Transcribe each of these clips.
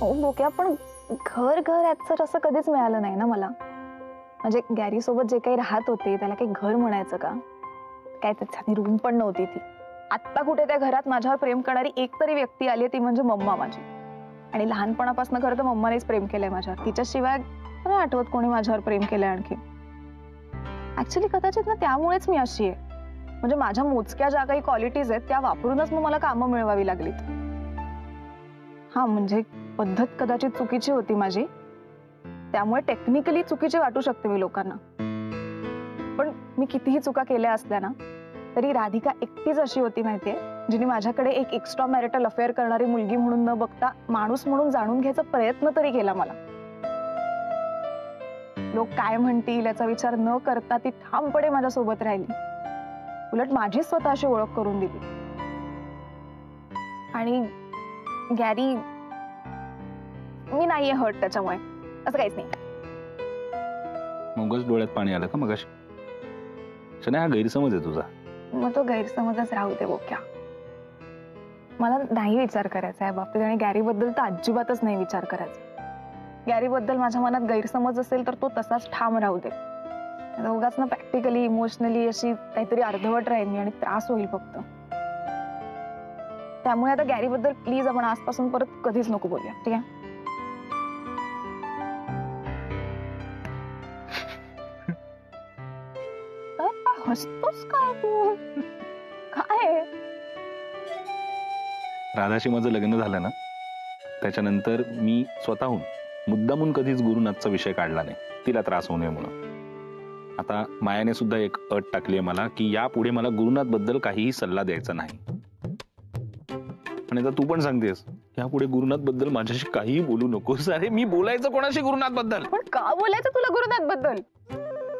हो बोक्या, पण घर घर ऍक्टर असं कधीच मिळालं नाही ना मला. म्हणजे गॅरी सोबत जे काही राहत होते त्याला काही घर म्हणायचं का? काय त्याची रूम पण नव्हती ती. आत्ता कुठे त्या घरात माझ्यावर प्रेम करणारी एक तरी व्यक्ती आली, ती म्हणजे मम्मा माझी. आणि लहानपणापासून खरं तर मम्मानेच प्रेम केलंय माझ्यावर. तिच्याशिवाय नाही आठवत कोणी माझ्यावर प्रेम केलंय आणखी. ऍक्च्युली कदाचित ना त्यामुळेच मी अशी आहे. म्हणजे माझ्या मोजक्या ज्या काही क्वालिटीज आहेत त्या वापरूनच मग मला कामं मिळवावी लागलीत. हा म्हणजे पद्धत कदाचित चुकीची होती माझी, त्यामुळे टेक्निकली चुकीची वाटू शकते मी लोकांना. पण मी कितीही चुका केल्या असल्या ना तरी राधिका एकटीच अशी होती माहितीये, जिने माझ्याकडे एक एक्स्ट्रा मॅरिटल अफेअर करणारी मुलगी म्हणून न बघता माणूस म्हणून जाणून घ्यायचा प्रयत्न तरी केला मला. लोक काय म्हणतील याचा विचार न करता ती ठामपणे माझ्यासोबत राहिली. उलट माझी स्वतःशी ओळख करून दिली. आणि गॅरी, मी नाहीये हर्ट त्याच्यामुळे, असं काहीच नाही. मगच डोळ्यात पाणी आलं का मगाशी? शना, हा गैरसमज आहे तुझा. मग तो गैरसमजच राहू दे बोक्या. मला नाही विचार करायचा आहे बाबतीत, आणि गॅरी बद्दल तर अजिबातच नाही विचार करायचा. गॅरी बद्दल माझ्या मनात गैरसमज असेल तर तो तसाच ठाम राहू दे. उगाच ना प्रॅक्टिकली इमोशनली अशी काहीतरी अर्धवट राहील मी आणि त्रास होईल फक्त. त्यामुळे आता गॅरी बद्दल प्लीज आपण आजपासून परत कधीच नको बोलूया, ठीक आहे? हसतोस काय तू? काय? राधाशी माझं लग्न झालं ना त्याच्यानंतर मी स्वतःहून मुद्दामून कधीच गुरुनाथचा विषय काढला नाही, तिला त्रास होऊ नये म्हणून. आता मायाने सुद्धा एक अट टाकली आहे मला की यापुढे मला गुरुनाथ बद्दल काहीही सल्ला द्यायचा नाही. आणि आता तू पण सांगतेस यापुढे गुरुनाथ बद्दल माझ्याशी काहीही बोलू नकोस. अरे मी बोलायचं कोणाशी गुरुनाथ बद्दल? पण का बोलायचं तुला गुरुनाथ बद्दल?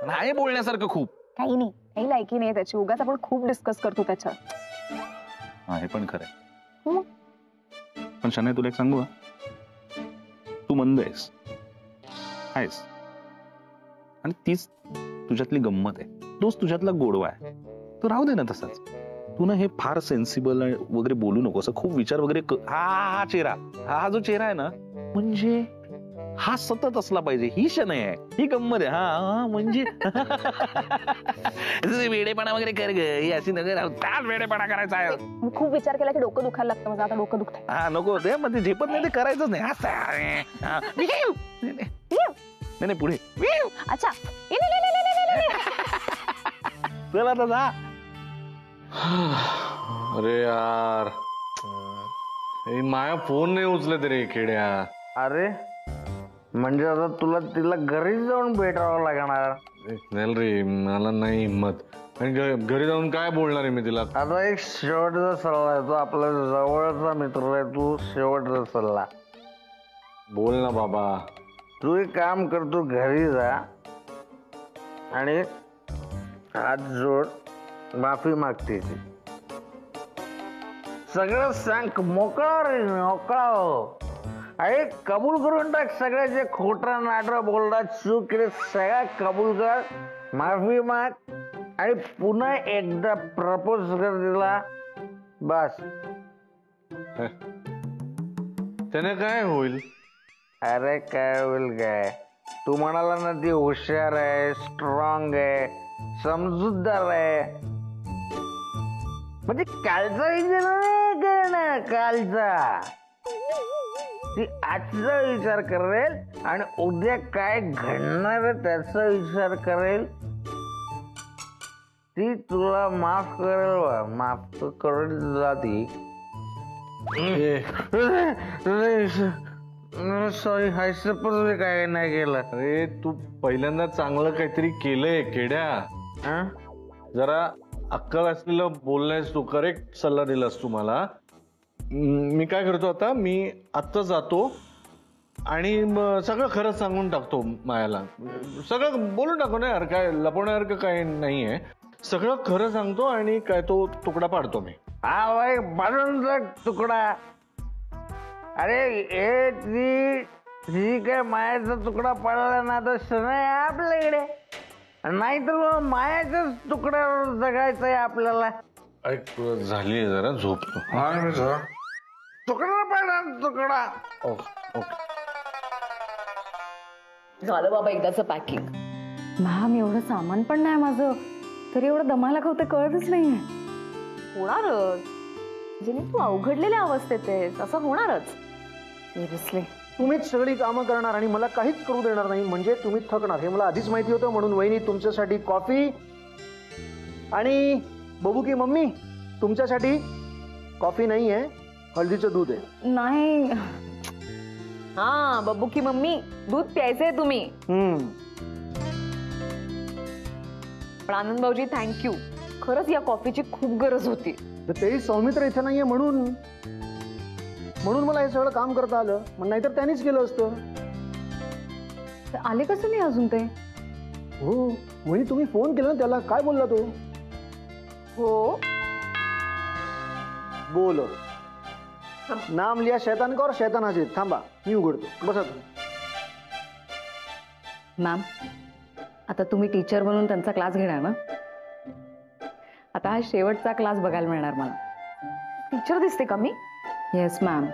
नाही बोलण्यासारखं खूप काही नाही, काही लायकी नाही त्याची. उगाच आपण खूप डिस्कस करतो त्याच्यावर. हा हे पण खरंय. पण शनाय, तुला एक सांगू का? तू मंद आहेस आणि तीच तुझ्यातली गंमत आहे, तोच तुझ्यातला गोडवा आहे. तो राहू दे ना तसाच. तू ना हे फार सेन्सिबल वगैरे बोलू नको, असं खूप विचार वगैरे हा चेहरा, हा जो चेहरा आहे ना, म्हणजे हा सतत असला पाहिजे. ही शनाय आहे, ही गंमत आहे. हा म्हणजे वेडेपणा वगैरे कर ग, ही अशी नगर त्याच वेडेपणा करायचा आहे. खूप विचार केला की डोकं दुखायला लागतं. माझं आता डोकं दुखतंय. हा नको ते, मग ते झेपत नाही ते करायचंच नाही. नाही पुढे. अच्छा चल आता जा. अरे यार, माया फोन नाही उचलत रे खेड्या. अरे म्हणजे आता तुला तिला घरी जाऊन भेटावं लागणार? नाही रे, मला नाही हिंमत. आणि घरी जाऊन काय बोलणार आहे मी तिला? आता एक शेवटचा सल्ला आहे, तो आपला जवळचा मित्र आहे, तू शेवटचा सल्ला बोल ना बाबा. तू एक काम कर, तू घरी जा आणि हात जोड, माफी मागते ती. सगळं सांग, मोकळा रे, मोकळा हो. अरे कबूल करून टाक सगळ्या जे खोटं नाटं बोलतात, चूक केली सगळ्या कबूल कर, माफी माग आणि पुन्हा एकदा प्रपोज कर तिला. बस. त्याने काय होईल? अरे काय होईल काय? तू म्हणाला ना ती हुशार आहे, स्ट्रॉंग आहे, समजूतदार आहे. म्हणजे कालचा विचार नाही करणार, कालचा. ती आजचा विचार करेल आणि उद्या काय घडणार आहे त्याचा विचार करेल. ती तुला माफ करेल, माफ करेल तुला ती. सॉरी, हायसपच काय नाही केलं. अरे तू पहिल्यांदा चांगलं काहीतरी केलंय खेड्या. जरा अक्कल असलेलं बोललायस तू, करेक्ट सल्ला दिलास तू मला. मी काय करतो आता, मी आत्ता जातो आणि सगळं खरं सांगून टाकतो मायाला. सगळं बोलून टाकू ना यार, काय लपवण्यासारखं काही नाहीये. सगळं खरं सांगतो आणि काय तो तुकडा पाडतो मी. हा भाई, पाडून तुकडा. अरे हे ती काय मायाचा तुकडा पडला ना तर शनाय आपल्याकडे, नाहीतर मग मायाच्याच तुकड्यावर जगायचंय आपल्याला. ऐक, झाली जरा झोप. तुकडा पाडा, तुकडा. झालं बाबा एकदाचं पॅकिंग. मॅम एवढं सामान पण नाही माझं, तरी एवढं दमाला होतं कळतच नाहीये. होणारच, जिने तू अवघडलेल्या अवस्थेत आहेस, असं होणारच. सिरियसली तुम्हीच सगळी कामं करणार आणि मला काहीच करू देणार नाही म्हणजे तुम्ही थकणार हे मला आधीच माहिती होतं. म्हणून वहिनी तुमच्यासाठी कॉफी आणि बबू की मम्मी तुमच्यासाठी कॉफी नाही आहे, हळदीचं दूध आहे. नाही हा बब्बू की मम्मी, दूध प्यायचंय तुम्ही. पण आनंद भाऊजी थँक्यू, खरंच या कॉफीची खूप गरज होती. तर तेही सौमित्र इथे नाहीये म्हणून मला हे सगळं काम करता आलं, मग नाहीतर त्यांनीच केलं असतं. आले कसं नाही अजून ते? हो वहिनी तुम्ही फोन केला ना त्याला, काय बोलला तो? हो बोलो नाम लिया शैतान का और शैतान हाजिर. थांबा मी उघडतो, बसा तुम्ही. मॅम आता तुम्ही टीचर म्हणून त्यांचा क्लास घेणार ना? आता हा शेवटचा क्लास बघायला मिळणार मला. टीचर दिसते का मी? Yes ma'am.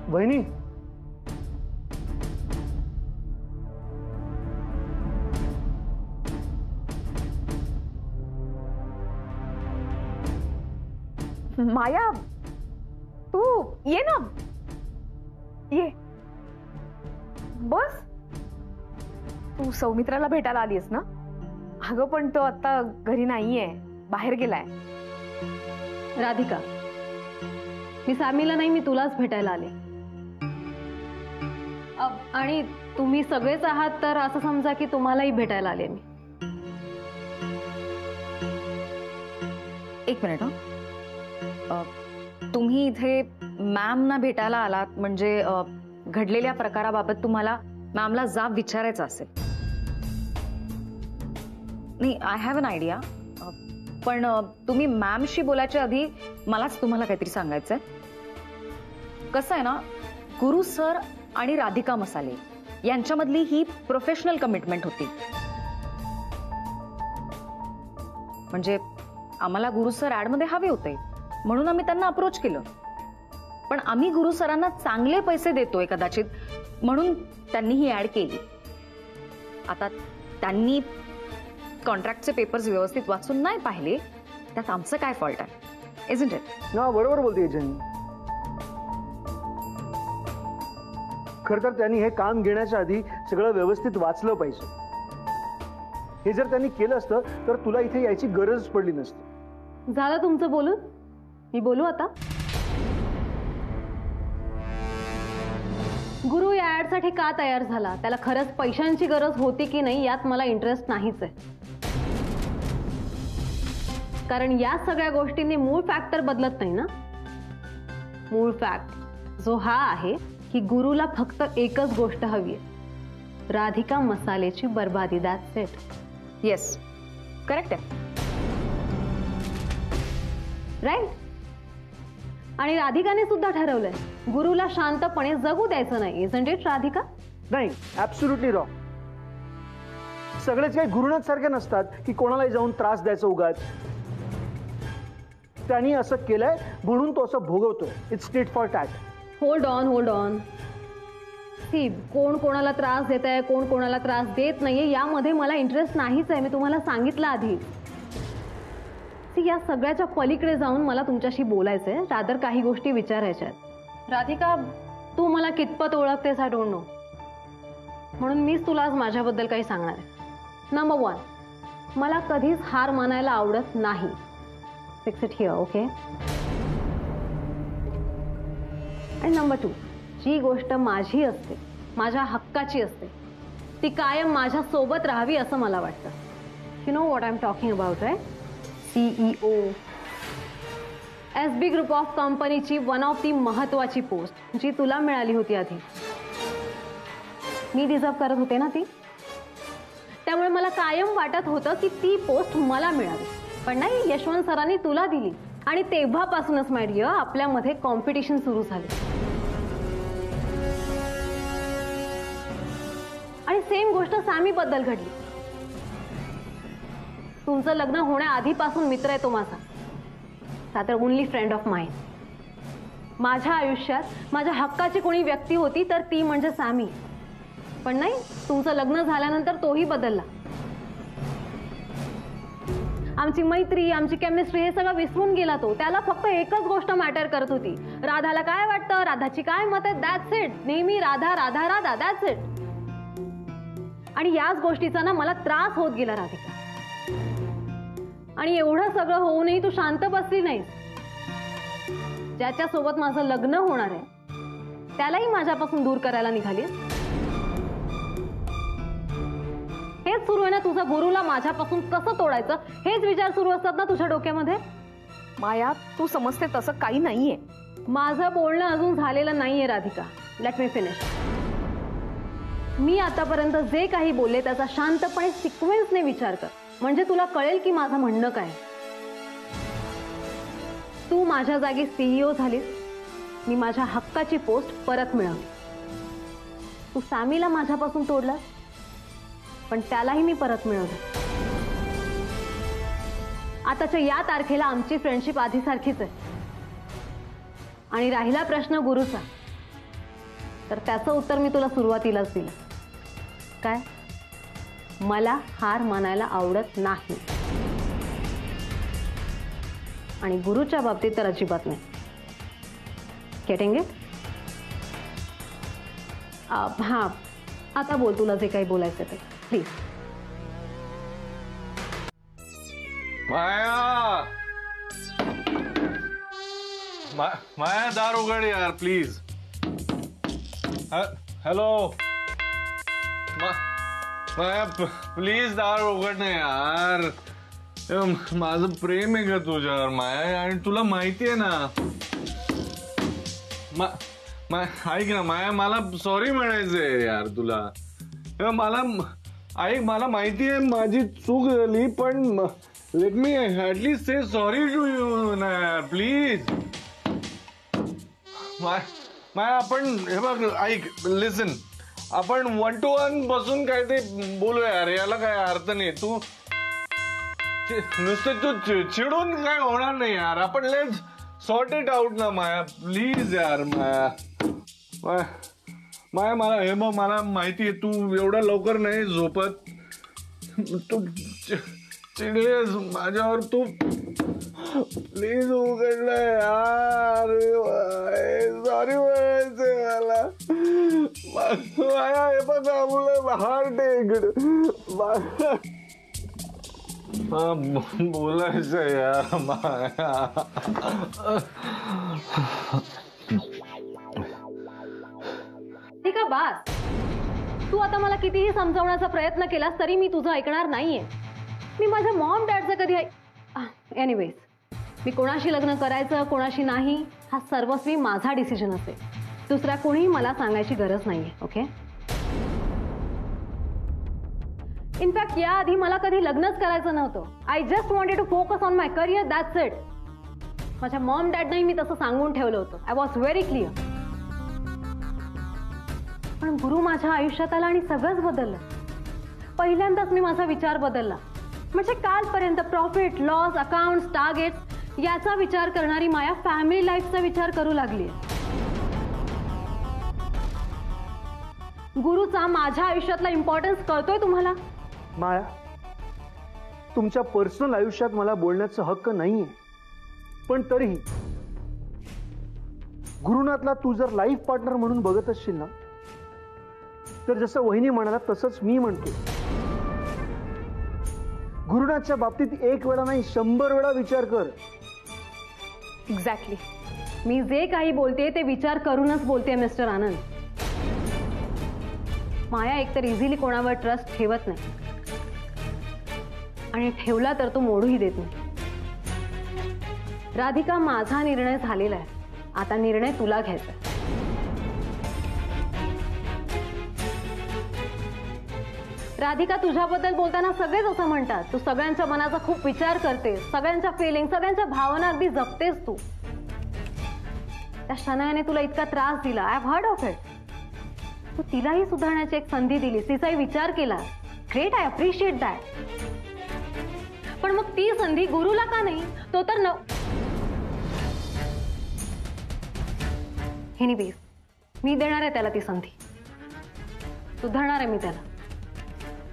वहिनी माया, तू ये ना, ये बस. तू सौमित्राला भेटायला आलीस ना? अगं पण तो आता घरी नाहीये, बाहेर गेलाय. राधिका, मी सामीला नाही, मी तुलाच भेटायला आले. आणि तुम्ही सगळेच आहात तर असं समजा की तुम्हालाही भेटायला आले मी. एक मिनिट. तुम्ही इथे मॅमना भेटायला आलात म्हणजे घडलेल्या प्रकाराबाबत तुम्हाला मॅमला जाब विचारायचा असेल. नाही, आय हॅव एन आयडिया. पण तुम्ही मॅमशी बोलायच्या आधी मलाच तुम्हाला काहीतरी सांगायचंय. कसं आहे ना, गुरु सर आणि राधिका मसाले यांच्यामधली ही प्रोफेशनल कमिटमेंट होती. म्हणजे आम्हाला गुरु सर ऍडमध्ये हवे होते म्हणून आम्ही त्यांना अप्रोच केलं. पण आम्ही गुरु सरांना चांगले पैसे देतोय कदाचित म्हणून त्यांनी ही ऍड केली. आता त्यांनी कॉन्ट्रॅक्टचे पेपर्स व्यवस्थित वाचून नाही पाहिले, त्यात आमचं काय फॉल्ट आहे? Isn't it? ना बरोबर बोलते एजंट. खर तर त्यांनी हे काम घेण्याच्या आधी सगळं व्यवस्थित वाचलं पाहिजे. हे जर त्यांनी केलं असतं तर तुला इथे यायची गरज पडली नसती. झालं तुमचं बोलून? मी बोलू आता? गुरु या ऍड साठी का तयार झाला? त्याला खरंच पैशांची गरज होती की नाही यात मला इंटरेस्ट नाहीच आहे. कारण या सगळ्या गोष्टींनी मूळ फॅक्ट तर बदलत नाही ना. मूळ फॅक्ट जो हा आहे की गुरुला फक्त एकच गोष्ट हवी आहे, राधिका मसालेची बर्बादी. That's it. येस, करेक्ट आहे. राईट. आणि राधिकाने सुद्धा ठरवलंय गुरुला शांतपणे जगू द्यायचं नाही. Isn't it Radhika? नाही, ऍब्सोल्युटली रॉंग. सगळेच काही गुरुनाथ सारखे नसतात की कोणालाही जाऊन त्रास द्यायचा उगाच. त्यांनी असं केलंय म्हणून तो असं भोगवतोय. It's tit for tat. Hold on. See, कोण कोणाला त्रास देत आहे, कोण कोणाला त्रास देत नाहीये यामध्ये मला इंटरेस्ट नाहीच आहे. मी तुम्हाला सांगितलं आधी. या सगळ्याच्या पलीकडे जाऊन मला तुमच्याशी बोलायचंय. रादर काही गोष्टी विचारायच्या आहेत. राधिका, तू मला कितपत ओळखतेस आय डोंट नो, म्हणून मीच तुला आज माझ्याबद्दल काही सांगणार आहे. नंबर 1, मला कधीच हार मानायला आवडत नाही. Fix it here, okay? आणि नंबर 2, जी गोष्ट माझी असते, माझ्या हक्काची असते, ती कायम माझ्या सोबत राहावी असं मला वाटतं. You know what I am talking about, right? CEO, SB group of कंपनीची वन ऑफ दी महत्वाची पोस्ट जी तुला मिळाली होती आधी. मी डिझर्व करत होते ना ती, त्यामुळे मला कायम वाटत होतं की ती पोस्ट मला मिळावी. पण नाही, यशवंत सरांनी तुला दिली. आणि तेव्हापासूनच माय डिअर आपल्यामध्ये कॉम्पिटिशन सुरू झाली. आणि सेम गोष्ट सॅमी बद्दल घडली. तुमचं लग्न होण्याआधीपासून मित्र आहे तो माझा, rather only friend of mine. माझ्या आयुष्यात माझ्या हक्काची कोणी व्यक्ती होती तर ती म्हणजे सॅमी. पण नाही, तुमचं लग्न झाल्यानंतर तोही बदलला. आमची मैत्री, आमची केमिस्ट्री हे सगळं विसरून गेला तो. त्याला फक्त एकच गोष्ट मॅटर करत होती, राधाला काय वाटतं, राधाची काय मत आहे, दॅट्स इट. नेहमी राधा राधा राधा, दॅट्स इट. आणि याच गोष्टीचा ना मला त्रास होत गेला राधिका. आणि एवढं सगळं होऊनही तू शांत बसली नाहीस. ज्याच्या सोबत माझं लग्न होणार आहे त्यालाही माझ्यापासून दूर करायला निघालीस. हेच सुरू आहे ना तुझं, गुरुला माझ्यापासून कसं तोडायचं हेच विचार सुरू असतात ना तुझ्या डोक्यामध्ये. माया, तू समजते तसं काही नाहीये. माझं बोलणं अजून झालेलं नाहीये राधिका. Let me finish. मी आतापर्यंत जे काही बोलले त्याचा शांतपणे सिक्वेन्सने विचार कर, म्हणजे तुला कळेल की माझं म्हणणं काय. तू माझ्या जागी CEO झालीस, मी माझ्या हक्काची पोस्ट परत मिळवली. तू सॅमीला माझ्यापासून तोडलास, पण त्यालाही मी परत मिळवलं. आताच्या या तारखेला आमची फ्रेंडशिप आधीसारखीच आहे. आणि राहिला प्रश्न गुरुचा, तर त्याचं उत्तर मी तुला सुरुवातीलाच दिलं. काय? मला हार मानायला आवडत नाही. आणि गुरुच्या बाबतीत तर अजिबात नाही. Getting it? हां, आता बोल तुला जे काही बोलायचं ते प्लीज. माया, माया दार उघड यार प्लीज. हॅलो माया, प्लीज दार उघड ना यार. माझं प्रेम आहे का तुझ्यावर माया, आणि तुला माहिती आहे ना. ऐक ना माया, मला सॉरी म्हणायचंय यार तुला. मला माहिती आहे माझी चूक झाली, पण let me at least say sorry to you ना यार प्लीज. माया, आपण हे बघ, ऐक, लिसन, आपण 1 to 1 बसून काय ते बोलूया यार. याला काय अर्थ नाही. तू नुसतं तू चिडून काय होणार नाही यार. आपण लेट्स सॉर्ट इट आउट ना माया, प्लीज यार. माया मला हे बघ, मला माहितीये तू एवढ्या लवकर नाही झोपत. तू चिडलेस माझ्यावर. तू प्लीज उघडलं यार. सॉरी म्हणायचंय मला. माया हे बघा, मुलं हार्ट आहे इकडे. बोलायचं यार माया. ठीक आहे बास. तू आता मला कितीही समजावण्याचा प्रयत्न केलास तरी मी तुझं ऐकणार नाहीये. मी माझ्या मॉम डॅडचं कधी एनिवेज, मी कोणाशी लग्न करायचं कोणाशी नाही हा सर्वस्वी माझा डिसिजन असेल. दुसऱ्या कोणीही मला सांगायची गरज नाहीये. ओके? इनफॅक्ट याआधी मला कधी लग्नच करायचं नव्हतं. I just wanted to focus on my career, that's it. माझ्या मॉम डॅडनाही मी तसं सांगून ठेवलं होतं. I was very clear. पण गुरु माझ्या आयुष्यात आला आणि सगळंच बदललं. पहिल्यांदाच मी माझा विचार बदलला. म्हणजे कालपर्यंत प्रॉफिट, लॉस, अकाउंट्स, टार्गेट्स याचा विचार करणारी माया फॅमिली लाईफचा विचार करू लागली. गुरुचा माझ्या आयुष्यातला इम्पॉर्टन्स कळतोय तुम्हाला? माया, तुमच्या पर्सनल आयुष्यात मला बोलण्याचा हक्क नाहीये, पण तरीही गुरुनाथला तू जर लाईफ पार्टनर म्हणून बघत असशील ना, तर जसं वहिनी म्हणाला तसंच मी म्हणतो. गुरुनाथच्या बाबतीत 1 वेळा नाही 100 वेळा विचार कर. एक्झॅक्टली. मी जे काही बोलते ते विचार करूनच बोलते मिस्टर आनंद. माया एकतर इझिली कोणावर ट्रस्ट ठेवत नाही, आणि ठेवला तर तो मोडूही देत नाही. राधिका, माझा निर्णय झालेला आहे. आता निर्णय तुला घ्यायचा. राधिका, तुझ्याबद्दल बोलताना सगळेच असं म्हणतात, तू सगळ्यांच्या मनाचा खूप विचार करतेस, सगळ्यांच्या फिलिंग, सगळ्यांच्या भावना अगदी जपतेस तू. त्या शनायाने तुला इतका त्रास दिला. I have heard of it. तू तिलाही सुधारण्याची एक संधी दिलीस, तिचाही विचार केला. Great, I appreciate that. पण मग ती संधी गुरुला का नाही? तो तर एनिवेज, मी देणार आहे त्याला ती संधी. सुधारणार आहे मी त्याला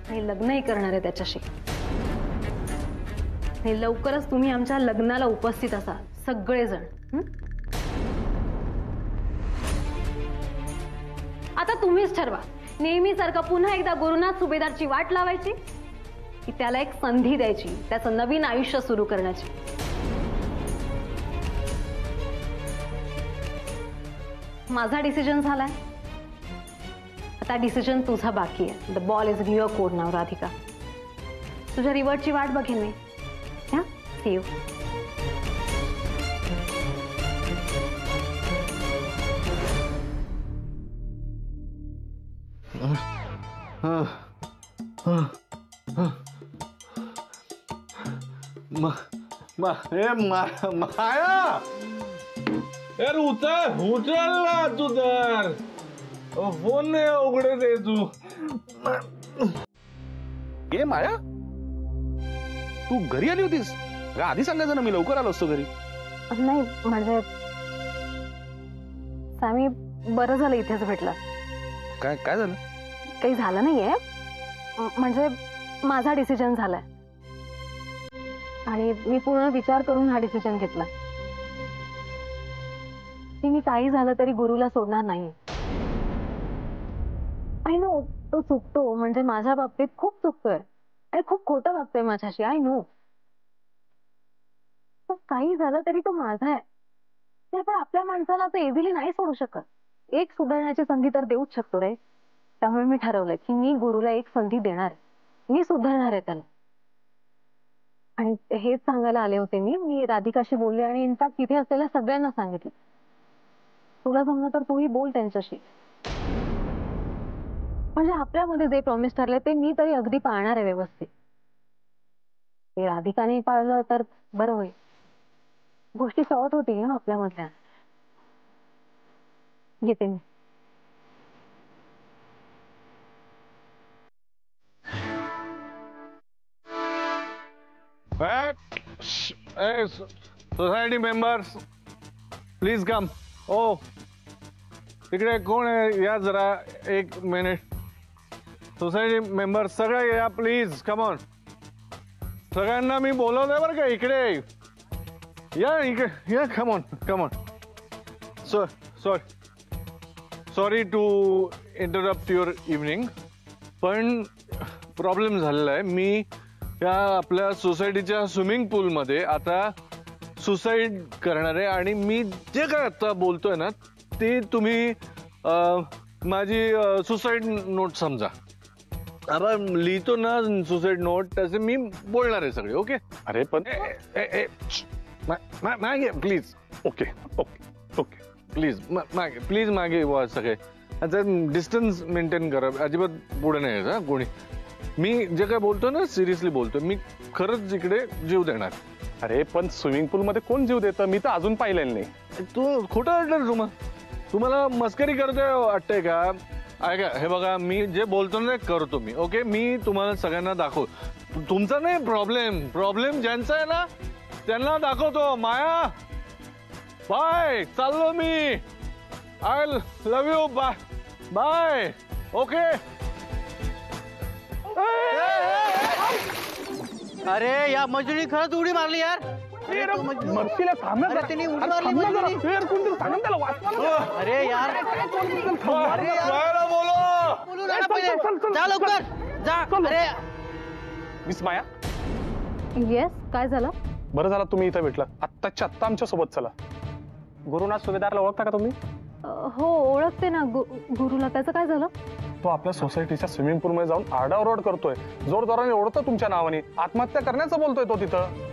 आणि लग्नही करणार आहे त्याच्याशी. आणि लवकरच तुम्ही आमच्या लग्नाला उपस्थित असाल सगळेजण. आता तुम्हीच ठरवा, नेहमीसारखं पुन्हा एकदा गुरुनाथ सुभेदारची वाट लावायची की त्याला एक संधी द्यायची त्याचं नवीन आयुष्य सुरू करण्याची. माझा डिसिजन झालाय, आता डिसिजन तुझा बाकी आहे. The ball is in your court now Radhika. तुझ्या रिवर्टची वाट बघेन मी. C you. माया यार, उचल ना तू तर. फोन नाही उघडत आहे तू. ए माया, तू घरी आली होतीस का? आधी सांगायचं ना, मी लवकर आलो असतो घरी. नाही म्हणजे सामी, बरं झालं इथेच भेटला. काय काय झालं? काही झालं नाहीये, म्हणजे माझा डिसिजन झालाय आणि मी पूर्ण विचार करून हा डिसिजन घेतला की मी काही झालं तरी गुरुला सोडणार नाही. आय नो तो चुकतो, म्हणजे माझ्या बाबतीत खूप चुकतोय आणि खूप खोटं वागतोय माझ्याशी. आय नो, काही झालं तरी तो माझा आहे. ते आपण आपल्या माणसाला तो इझिली नाही सोडू शकत. एक सुधारण्याची संधी तर देऊच शकतो रे. त्यामुळे मी ठरवलंय की मी गुरुला एक संधी देणार, मी सुधारणार आहे त्याला. आणि हेच सांगायला आले होते मी राधिकाशी बोलले आणि इनफॅक्ट तिथे असलेल्या सगळ्यांना सांगितलं. तुला जमलं तर तूही बोल त्यांच्याशी. म्हणजे आपल्यामध्ये जे प्रॉमिस ठरले ते मी तरी अगदी पाळणार आहे व्यवस्थित. ते राधिकाने पाळलं तर बरं होईल. गोष्टी सॉर्ट होतील ना आपल्यामधल्या. येते मी. Society members please come. ओ तिकडे कोण आहे? या जरा एक मिनिट. सोसायटी मेंबर्स सगळे या प्लीज, कम ऑन. सगळ्यांना मी बोलवलंय बरं का, इकडे या, इकडे या, come on come on. Sorry to interrupt your evening, पण प्रॉब्लेम झालेला आहे. मी या आपल्या सोसायटीच्या स्विमिंग पूलमध्ये आता सुसाईड करणार आहे आणि मी जे काय आता बोलतोय ना ते तुम्ही माझी सुसाईड नोट समजा. आपण लिहितो ना सुसाईड नोट, तसे मी बोलणार आहे सगळे. ओके? अरे पण मागे please. Okay okay okay please मागे, प्लीज मागे वा सगळे. आता डिस्टन्स मेंटेन करा, अजिबात पुढे नाही यायचं कोणी. मी जे काय बोलतो ना सिरियसली बोलतोय. मी खरंच इकडे जीव देणार. अरे पण स्विमिंग पूल मध्ये कोण जीव देतं? मी तर अजून पाहिलेलं नाही. तू खोटं वाटलं तुम्हाला मस्करी करतोय वाटतंय का? ऐका, हे बघा, मी जे बोलतो ना करतो मी. ओके? मी तुम्हाला सगळ्यांना दाखव. तुमचा नाही प्रॉब्लेम ज्यांचा आहे ना त्यांना दाखवतो. माया बाय, चाललो मी. I love you. Bye bye. Okay? अरे या मजुरी खरंच उडी मारली यार. मर्सीला थांब ना. त्यांनी उडी मारली मजुरी. अरे यार, बोलू नका पहिले. जा लवकर जा. अरे मिस माया, येस, काय झालं? बरं झालं तुम्ही इथं भेटला. आत्ताच्या आत्ता आमच्या सोबत चला. गुरुनाथ सुभेदारला ओळखता का तुम्ही? हो ओळखते ना गुरुला. त्याचं काय झालं? तो आपल्या सोसायटीच्या स्विमिंग पूल मध्ये जाऊन आरडाओरड करतोय. जोर जोराने ओढतो तुमच्या नावाने. आत्महत्या करण्याचं बोलतोय तो तिथं.